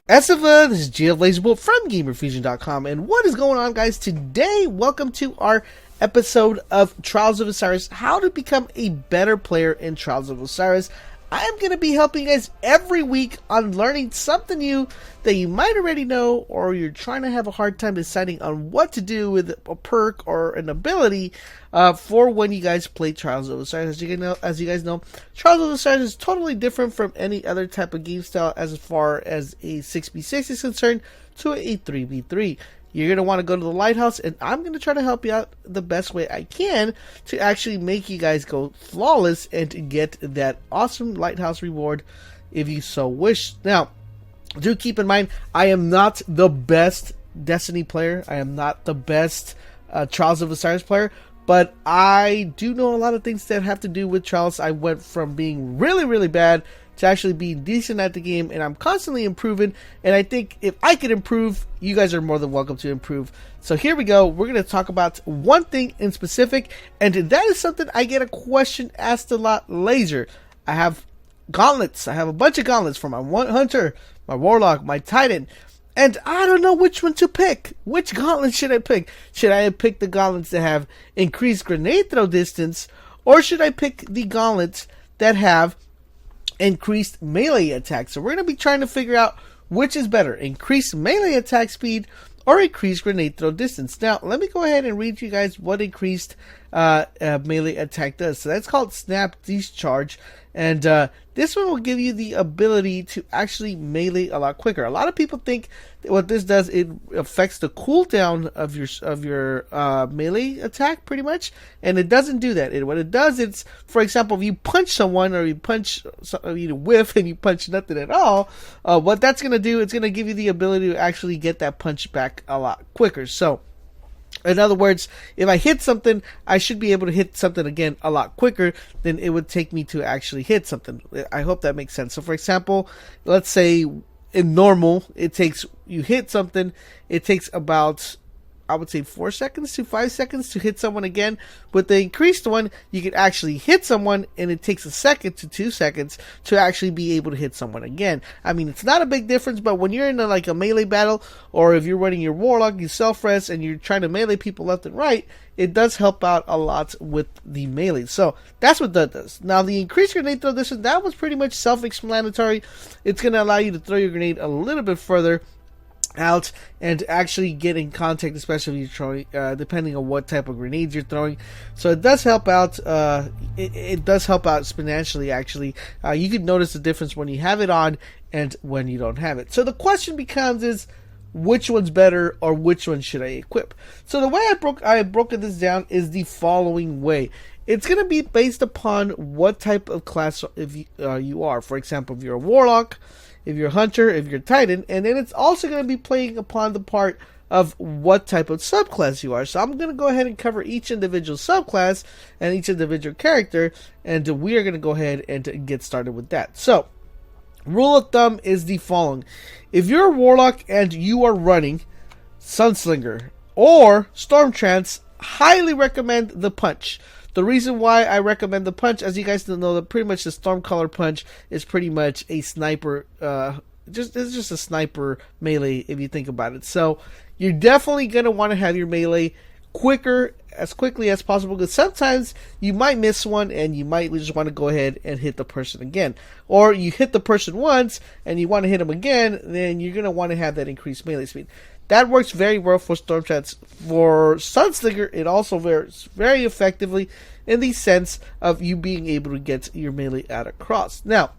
Esifa, this is GLazerbolt from GamerFusion.com, and what is going on, guys? Today, welcome to our episode of Trials of Osiris, how to become a better player in Trials of Osiris. I am going to be helping you guys every week on learning something new that you might already know, or you're trying to have a hard time deciding on what to do with a perk or an ability for when you guys play Trials of Osiris. As you guys know, Trials of Osiris is totally different from any other type of game style as far as a 6v6 is concerned to a 3v3. You're going to want to go to the lighthouse, and I'm going to try to help you out the best way I can to actually make you guys go flawless and get that awesome lighthouse reward if you so wish. Now, do keep in mind, I am not the best Destiny player. I am not the best Trials of Osiris player, but I do know a lot of things that have to do with Trials. I went from being really, really bad to actually being decent at the game, and I'm constantly improving, and I think if I could improve, you guys are more than welcome to improve. So here we go. We're going to talk about one thing in specific, and that is something I get a question asked a lot. Laser. I have gauntlets. I have a bunch of gauntlets for my hunter, my warlock, my titan, and I don't know which one to pick. Which gauntlet should I pick? Should I pick the gauntlets that have increased grenade throw distance, or should I pick the gauntlets that have increased melee attack? So we're going to be trying to figure out which is better, increased melee attack speed or increased grenade throw distance. Now, let me go ahead and read you guys what increased melee attack does. So that's called Snap Discharge, and this one will give you the ability to actually melee a lot quicker. A lot of people think that what this does, it affects the cooldown of your melee attack pretty much, and it doesn't do that. What it does, it's, for example, if you punch someone, or you whiff and you punch nothing at all, what that's going to do, it's going to give you the ability to actually get that punch back a lot quicker. So in other words, if I hit something, I should be able to hit something again a lot quicker than it would take me to actually hit something. I hope that makes sense. So for example, let's say in normal, you hit something, it takes about, I would say, 4 seconds to 5 seconds to hit someone again. With the increased one, you can actually hit someone, and it takes 1 second to 2 seconds to actually be able to hit someone again. I mean, it's not a big difference, but when you're in a melee battle, or if you're running your warlock, you self-res, and you're trying to melee people left and right, it does help out a lot with the melee. So that's what that does. Now, the increased grenade throw distance, that was pretty much self-explanatory. It's going to allow you to throw your grenade a little bit further out and actually get in contact, especially if you're throwing, depending on what type of grenades you're throwing. So it does help out. It does help out exponentially. Actually, you can notice the difference when you have it on and when you don't have it. So the question becomes which one's better, or which one should I equip? So the way I have broken this down is the following way. It's going to be based upon what type of class you are. For example, if you're a warlock, if you're a hunter, if you're a titan, and then it's also going to be playing upon the part of what type of subclass you are. So I'm going to go ahead and cover each individual subclass and each individual character, and we are going to go ahead and get started with that. So, rule of thumb is the following. If you're a warlock and you are running Sunslinger or Stormtrance, highly recommend the punch. The reason why I recommend the punch, as you guys know, that pretty much the Stormcaller punch is pretty much a sniper. It's just a sniper melee if you think about it. So you're definitely gonna want to have your melee as quickly as possible, because sometimes you might miss one and you might just want to go ahead and hit the person again, or you hit the person once and you want to hit them again. Then you're gonna want to have that increased melee speed. That works very well for Stormtrance. For Sunslinger, it also works very effectively in the sense of you being able to get your melee out across. Now,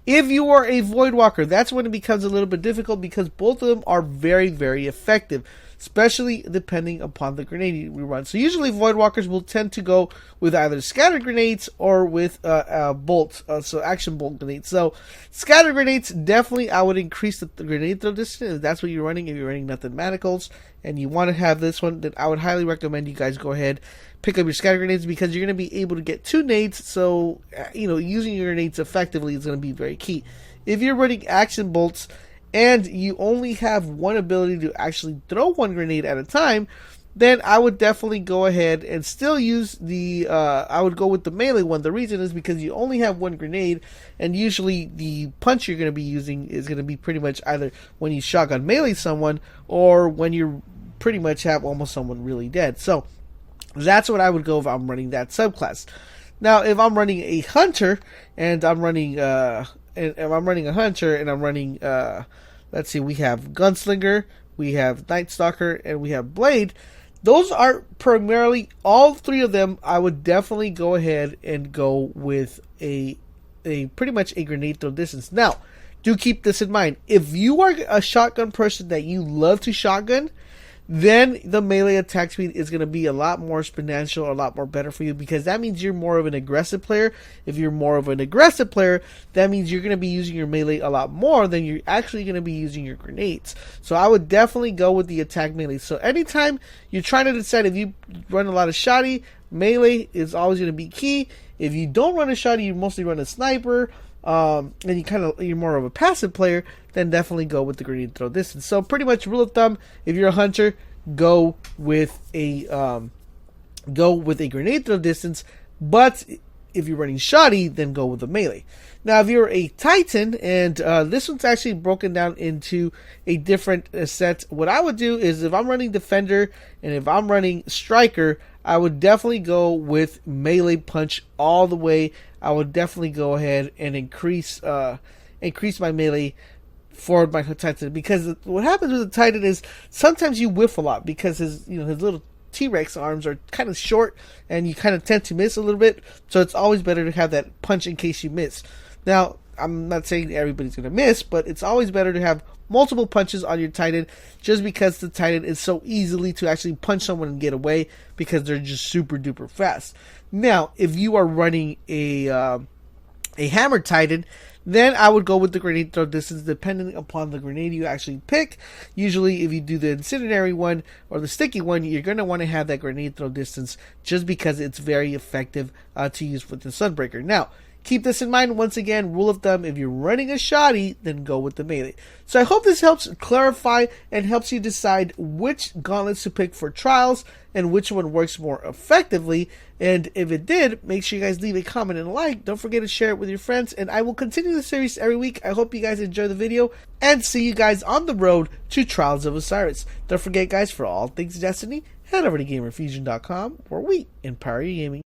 if you are a Voidwalker, that's when it becomes a little bit difficult, because both of them are very, very effective, especially depending upon the grenade you run. So usually Voidwalkers will tend to go with either scatter grenades or with bolts, so action bolt grenades. So scatter grenades, definitely I would increase the grenade throw distance if that's what you're running. If you're running nothing manacles and you want to have this one, then I would highly recommend you guys go ahead, pick up your scatter grenades, because you're going to be able to get 2 nades. So using your grenades effectively is going to be very key. If you're running action bolts and you only have one ability to actually throw one grenade at a time, then I would definitely go ahead and still use the, I would go with the melee one. The reason is because you only have one grenade, and usually the punch you're going to be using is going to be pretty much either when you shotgun melee someone, or when you pretty much have almost someone really dead. So that's what I would go if I'm running that subclass. Now, if I'm running a hunter, and I'm running, if I'm running a hunter, and I'm running, let's see, we have Gunslinger, we have Night Stalker, and we have Blade. Those are primarily, all three of them, I would definitely go ahead and go with a pretty much a grenade throw distance. Now, do keep this in mind. If you are a shotgun person that you love to shotgun, then the melee attack speed is going to be a lot more exponential, a lot more better for you, because that means you're more of an aggressive player. If you're more of an aggressive player, that means you're going to be using your melee a lot more than you're actually going to be using your grenades. So I would definitely go with the attack melee. So anytime you're trying to decide if you run a lot of shoddy, melee is always going to be key. If you don't run a shoddy, you mostly run a sniper, and you're more of a passive player, then definitely go with the grenade throw distance. So pretty much rule of thumb, if you're a hunter, go with a grenade throw distance. But if you're running shoddy, then go with the melee. Now, if you're a Titan, and this one's actually broken down into a different set, what I would do is, if I'm running defender and if I'm running striker, I would definitely go with melee punch all the way. I would definitely go ahead and increase my melee for my Titan, because what happens with the Titan is sometimes you whiff a lot, because his little T-Rex arms are kind of short, and you kind of tend to miss a little bit. So it's always better to have that punch in case you miss. Now, I'm not saying everybody's going to miss, but it's always better to have multiple punches on your Titan, just because the Titan is so easily to actually punch someone and get away, because they're just super duper fast. Now, if you are running a hammer Titan, then I would go with the grenade throw distance, depending upon the grenade you actually pick. Usually, if you do the incendiary one or the sticky one, you're going to want to have that grenade throw distance, just because it's very effective to use with the Sunbreaker. Now, keep this in mind. Once again, rule of thumb, if you're running a shoddy, then go with the melee. So I hope this helps clarify and helps you decide which gauntlets to pick for trials and which one works more effectively. And if it did, make sure you guys leave a comment and a like. Don't forget to share it with your friends, and I will continue the series every week. I hope you guys enjoy the video, and see you guys on the road to Trials of Osiris. Don't forget, guys, for all things Destiny, head over to GamerFusion.com, where we empower your gaming.